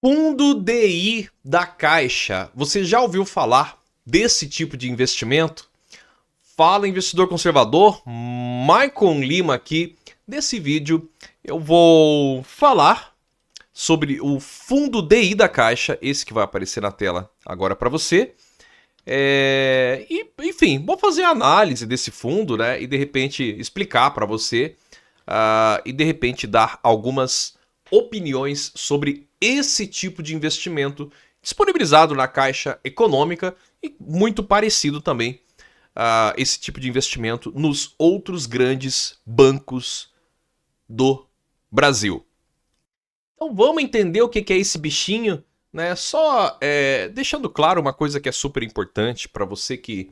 Fundo DI da Caixa. Você já ouviu falar desse tipo de investimento? Fala, investidor conservador. Maicon Lima aqui. Nesse vídeo eu vou falar sobre o fundo DI da Caixa, esse que vai aparecer na tela agora para você. Enfim, vou fazer a análise desse fundo, né? E de repente explicar para você e de repente dar algumas opiniões sobre esse tipo de investimento disponibilizado na Caixa Econômica e muito parecido também esse tipo de investimento nos outros grandes bancos do Brasil. Então vamos entender o que é esse bichinho, né? Só deixando claro uma coisa que é super importante para você que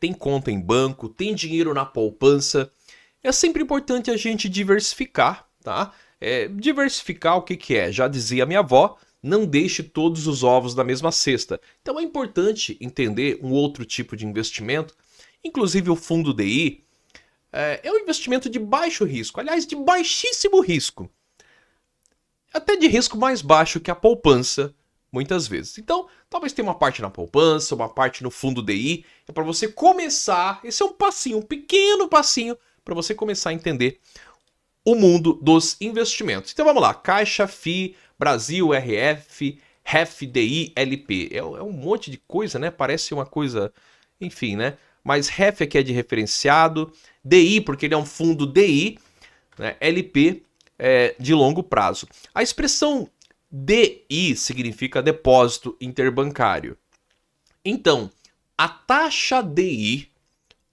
tem conta em banco, tem dinheiro na poupança. É sempre importante a gente diversificar, tá? Diversificar o que é? Já dizia minha avó, não deixe todos os ovos na mesma cesta. Então é importante entender um outro tipo de investimento, inclusive o fundo DI. É um investimento de baixo risco, aliás, de baixíssimo risco. Até de risco mais baixo que a poupança, muitas vezes. Então, talvez tenha uma parte na poupança, uma parte no fundo DI. É para você começar, esse é um passinho, um pequeno passinho, para você começar a entender o mundo dos investimentos. Então vamos lá, Caixa, FI, Brasil, RF, REFDI, LP. É um monte de coisa, né? Parece uma coisa, enfim, né? Mas REF aqui é de referenciado, DI porque ele é um fundo DI, né? LP de longo prazo. A expressão DI significa depósito interbancário. Então, a taxa DI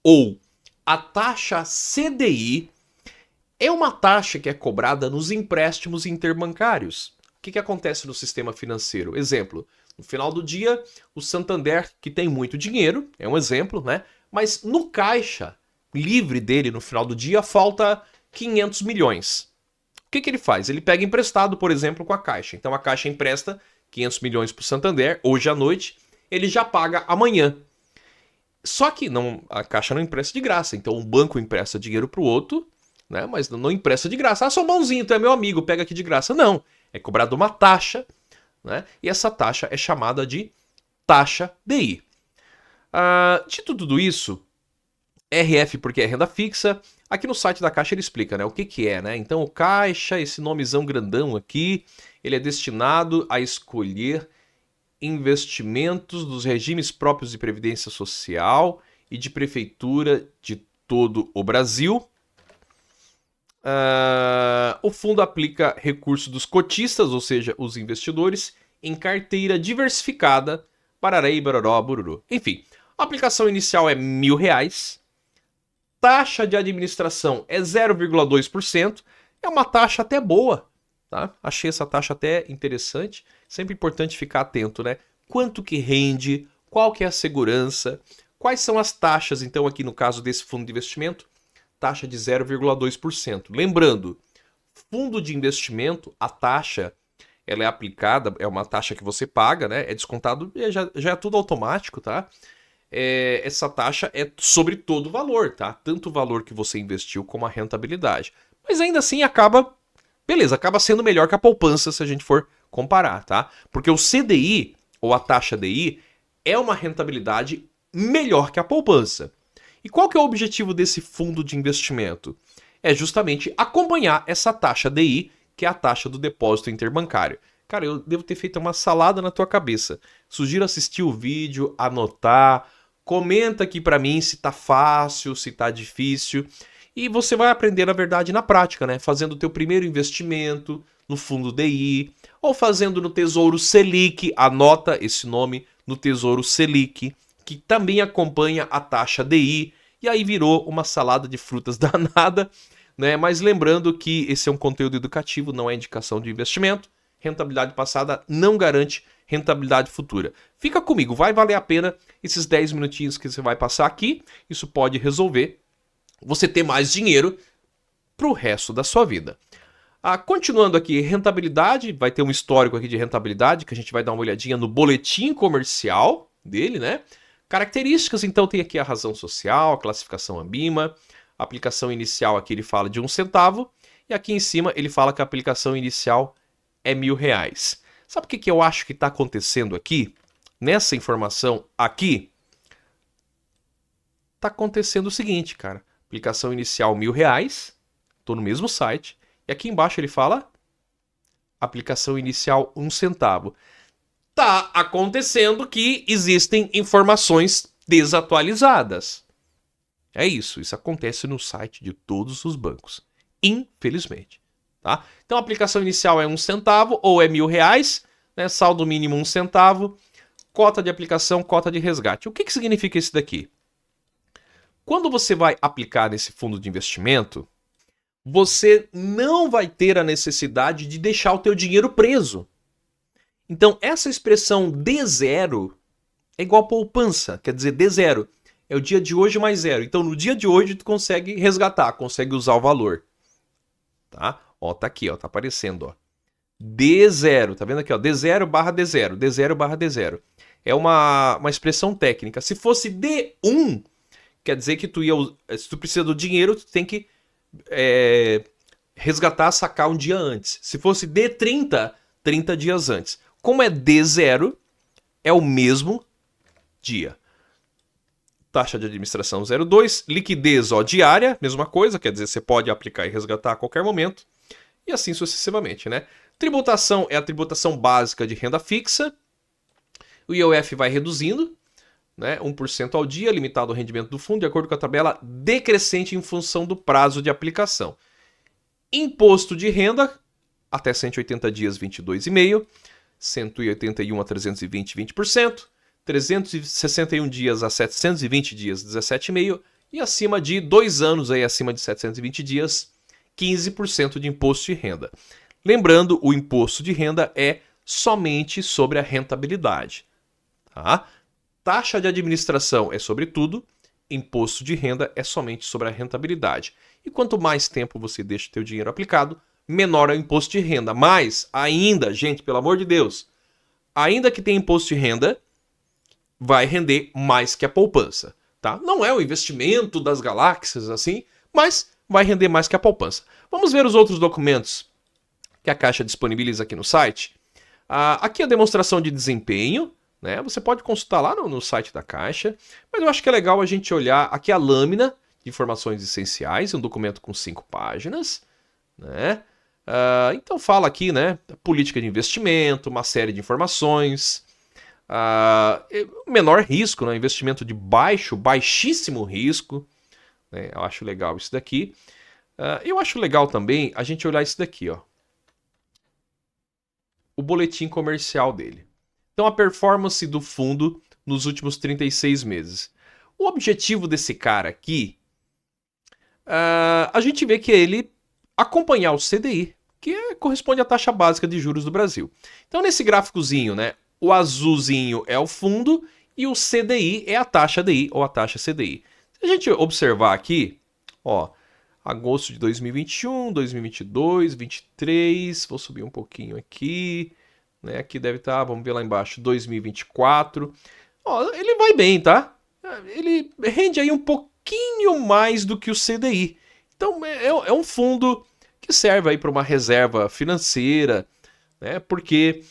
ou a taxa CDI é uma taxa que é cobrada nos empréstimos interbancários. O que acontece no sistema financeiro? Exemplo, no final do dia, o Santander, que tem muito dinheiro, é um exemplo, né? Mas no caixa livre dele, no final do dia, falta 500 milhões. O que ele faz? Ele pega emprestado, por exemplo, com a Caixa. Então a Caixa empresta 500 milhões para o Santander, hoje à noite, ele já paga amanhã. Só que a Caixa não empresta de graça, então um banco empresta dinheiro para o outro, né? Mas não empresta de graça. Ah, sou bonzinho, tu é meu amigo, pega aqui de graça. Não, é cobrado uma taxa, né? E essa taxa é chamada de taxa DI. Dito tudo isso, RF porque é renda fixa. Aqui no site da Caixa ele explica, né, o que é, né? Então o Caixa, esse nomezão grandão aqui, ele é destinado a escolher investimentos dos regimes próprios de previdência social e de prefeitura de todo o Brasil. O fundo aplica recursos dos cotistas, ou seja, os investidores, em carteira diversificada, bararei, baroró, bururu. Enfim, a aplicação inicial é R$1.000, taxa de administração é 0,2%, é uma taxa até boa, tá? Achei essa taxa até interessante, sempre importante ficar atento, né? Quanto que rende, qual que é a segurança, quais são as taxas, então, aqui no caso desse fundo de investimento, taxa de 0,2%. Lembrando, fundo de investimento, a taxa, ela é aplicada, é uma taxa que você paga, né? É descontado, já é tudo automático, tá? Essa taxa é sobre todo o valor, tá? Tanto o valor que você investiu como a rentabilidade. Mas ainda assim acaba sendo melhor que a poupança se a gente for comparar, tá? Porque o CDI, ou a taxa DI, é uma rentabilidade melhor que a poupança. E qual que é o objetivo desse fundo de investimento? É justamente acompanhar essa taxa DI, que é a taxa do depósito interbancário. Cara, eu devo ter feito uma salada na tua cabeça. Sugiro assistir o vídeo, anotar, comenta aqui pra mim se tá fácil, se tá difícil. E você vai aprender, na verdade, na prática, né? Fazendo o teu primeiro investimento no fundo DI, ou fazendo no Tesouro Selic, anota esse nome, no Tesouro Selic, que também acompanha a taxa DI, e aí virou uma salada de frutas danada, né? Mas lembrando que esse é um conteúdo educativo, não é indicação de investimento. Rentabilidade passada não garante rentabilidade futura. Fica comigo, vai valer a pena esses 10 minutinhos que você vai passar aqui. Isso pode resolver você ter mais dinheiro para o resto da sua vida. Continuando aqui, rentabilidade, vai ter um histórico aqui de rentabilidade, que a gente vai dar uma olhadinha no boletim comercial dele, né? Características, então tem aqui a razão social, a classificação Ambima, a aplicação inicial aqui ele fala de 1 centavo, e aqui em cima ele fala que a aplicação inicial é R$1.000. Sabe o que eu acho que está acontecendo aqui? Nessa informação aqui, está acontecendo o seguinte, cara. Aplicação inicial R$1.000, estou no mesmo site, e aqui embaixo ele fala aplicação inicial 1 centavo. Tá acontecendo que existem informações desatualizadas. É isso acontece no site de todos os bancos, infelizmente. Tá? Então a aplicação inicial é 1 centavo ou é R$1.000, né? Saldo mínimo 1 centavo, cota de aplicação, cota de resgate. O que significa isso daqui? Quando você vai aplicar nesse fundo de investimento, você não vai ter a necessidade de deixar o teu dinheiro preso. Então essa expressão D0 é igual a poupança, quer dizer D0. É o dia de hoje mais zero. Então no dia de hoje tu consegue resgatar, consegue usar o valor. Tá? Ó, tá aqui, ó, tá aparecendo, ó. D0, tá vendo aqui, ó? D0 barra D0, D0 barra D0. É uma expressão técnica. Se fosse D1, quer dizer que se tu precisa do dinheiro, tu tem que resgatar, sacar um dia antes. Se fosse D30, 30 dias antes. Como é D0, é o mesmo dia. Taxa de administração 0,2, liquidez diária, mesma coisa, quer dizer, você pode aplicar e resgatar a qualquer momento, e assim sucessivamente, né? Tributação é a tributação básica de renda fixa, o IOF vai reduzindo, né? 1% ao dia, limitado ao rendimento do fundo, de acordo com a tabela decrescente em função do prazo de aplicação. Imposto de renda, até 180 dias, 22,5%, 181 a 320, 20%, 361 dias a 720 dias, 17,5%, e acima de 2 anos, aí, acima de 720 dias, 15% de imposto de renda. Lembrando, o imposto de renda é somente sobre a rentabilidade. Tá? Taxa de administração é sobre tudo, imposto de renda é somente sobre a rentabilidade. E quanto mais tempo você deixa o teu dinheiro aplicado, menor é o imposto de renda. Mas ainda, gente, pelo amor de Deus, ainda que tenha imposto de renda, vai render mais que a poupança. Tá? Não é o investimento das galáxias assim, mas vai render mais que a poupança. Vamos ver os outros documentos que a Caixa disponibiliza aqui no site. Aqui a demonstração de desempenho, né? Você pode consultar lá no site da Caixa, mas eu acho que é legal a gente olhar aqui a lâmina de informações essenciais, um documento com 5 páginas, né? Então fala aqui, né, política de investimento, uma série de informações, menor risco, né, investimento de baixíssimo risco, né, eu acho legal isso daqui. Eu acho legal também a gente olhar isso daqui, ó, o boletim comercial dele. Então a performance do fundo nos últimos 36 meses. O objetivo desse cara aqui, a gente vê que é ele acompanhar o CDI, que corresponde à taxa básica de juros do Brasil. Então nesse gráficozinho, né, o azulzinho é o fundo e o CDI é a taxa DI ou a taxa CDI. Se a gente observar aqui, ó, agosto de 2021, 2022, 2023, vou subir um pouquinho aqui, né, aqui deve estar, vamos ver lá embaixo, 2024. Ó, ele vai bem, tá? Ele rende aí um pouquinho mais do que o CDI. Então é um fundo que serve aí para uma reserva financeira, né, porque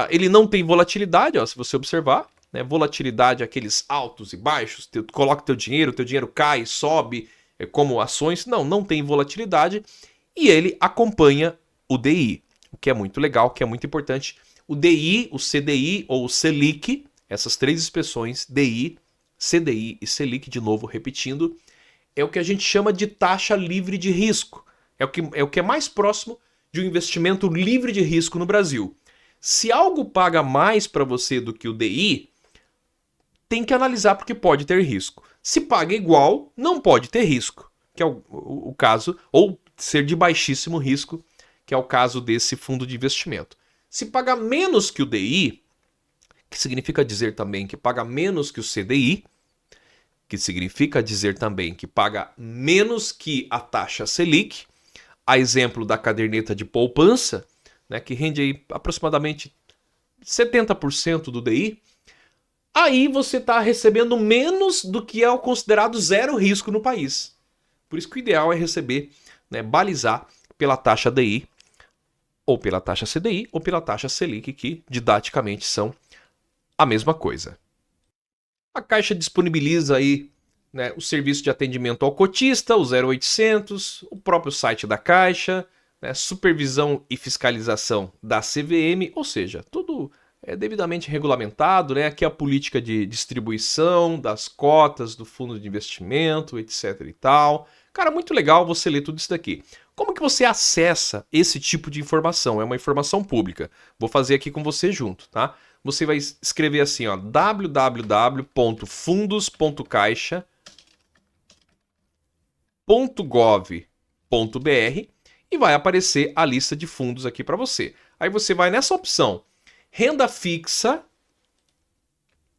ele não tem volatilidade, ó, se você observar, né, volatilidade é aqueles altos e baixos, tu coloca teu dinheiro cai, sobe, como ações, não tem volatilidade, e ele acompanha o DI, o que é muito legal, que é muito importante. O DI, o CDI ou o Selic, essas três expressões, DI, CDI e Selic, de novo repetindo, é o que a gente chama de taxa livre de risco. É o que é mais próximo de um investimento livre de risco no Brasil. Se algo paga mais para você do que o DI, tem que analisar porque pode ter risco. Se paga igual, não pode ter risco, que é o caso, ou ser de baixíssimo risco, que é o caso desse fundo de investimento. Se paga menos que o DI, que significa dizer também que paga menos que o CDI, que significa dizer também que paga menos que a taxa Selic, a exemplo da caderneta de poupança, né, que rende aí aproximadamente 70% do DI, aí você está recebendo menos do que é o considerado zero risco no país. Por isso que o ideal é receber, né, balizar pela taxa DI, ou pela taxa CDI ou pela taxa Selic, que didaticamente são a mesma coisa. A Caixa disponibiliza aí, né, o serviço de atendimento ao cotista, o 0800, o próprio site da Caixa, né, supervisão e fiscalização da CVM, ou seja, tudo é devidamente regulamentado, né? Aqui a política de distribuição das cotas do fundo de investimento, etc e tal. Cara, muito legal você ler tudo isso daqui. Como que você acessa esse tipo de informação? É uma informação pública. Vou fazer aqui com você junto, tá? Você vai escrever assim, ó, www.fundos.caixa.gov.br e vai aparecer a lista de fundos aqui para você. Aí você vai nessa opção, renda fixa,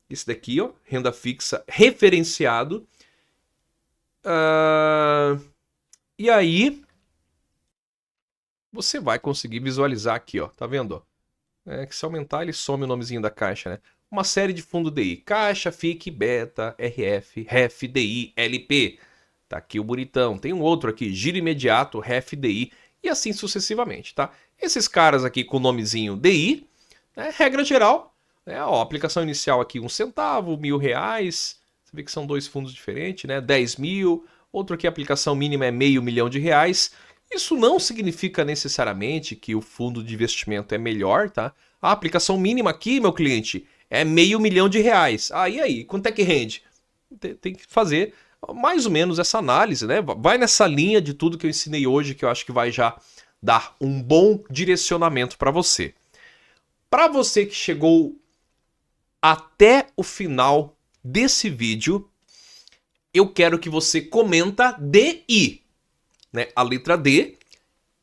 esse daqui, ó, renda fixa referenciado. E aí você vai conseguir visualizar aqui, ó, tá vendo? Que se aumentar ele some o nomezinho da caixa, né? Uma série de fundo DI, Caixa, FIC, Beta, RF, REF, DI, LP. Tá aqui o bonitão. Tem um outro aqui, Giro Imediato, REF, DI e assim sucessivamente, tá? Esses caras aqui com o nomezinho DI, né, regra geral, né, ó, aplicação inicial aqui 1 centavo, R$1.000, você vê que são dois fundos diferentes, né, 10 mil, outro aqui a aplicação mínima é R$500 mil. Isso não significa necessariamente que o fundo de investimento é melhor, tá? A aplicação mínima aqui, meu cliente, é R$500 mil. E aí, quanto é que rende? Tem que fazer mais ou menos essa análise, né? Vai nessa linha de tudo que eu ensinei hoje, que eu acho que vai já dar um bom direcionamento para você. Para você que chegou até o final desse vídeo, eu quero que você comenta DI, né? A letra D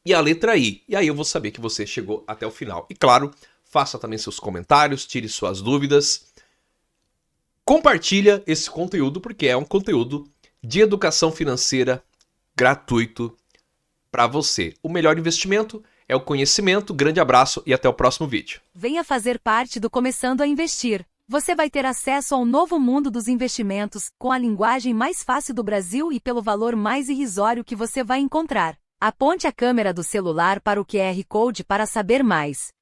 e a letra I. E aí eu vou saber que você chegou até o final. E claro, faça também seus comentários, tire suas dúvidas. Compartilha esse conteúdo porque é um conteúdo de educação financeira gratuito para você. O melhor investimento é o conhecimento. Grande abraço e até o próximo vídeo. Venha fazer parte do Começando a Investir. Você vai ter acesso ao novo mundo dos investimentos, com a linguagem mais fácil do Brasil e pelo valor mais irrisório que você vai encontrar. Aponte a câmera do celular para o QR Code para saber mais.